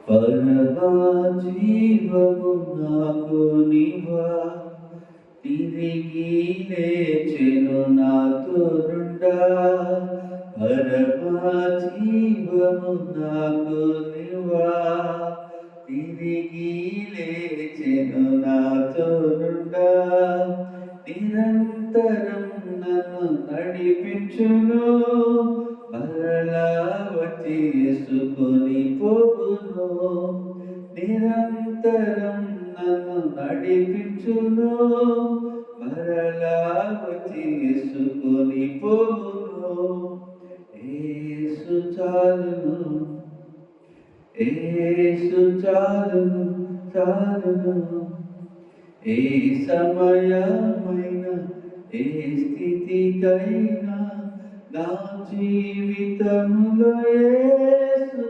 పరమా జీవము నాకు నీవా, తిరిగి లేచెను నాతో నుండా. పరమా జీవము నాకు నీవా, తిరిగి లేచెను నాతో నుండా. నిరంతరం నన్ను నడిపించును, మరలా వచ్చి యేసుకొని పోవును. నిరంతరం నన్ను నడిపించును, మరలా వచ్చి యేసుకొని పోవును. యేసు చాలును, యేసు చాలును, చాలును. ఏ సమయమైనా ఏ స్థితికైనా నా జీవితంలో యేసు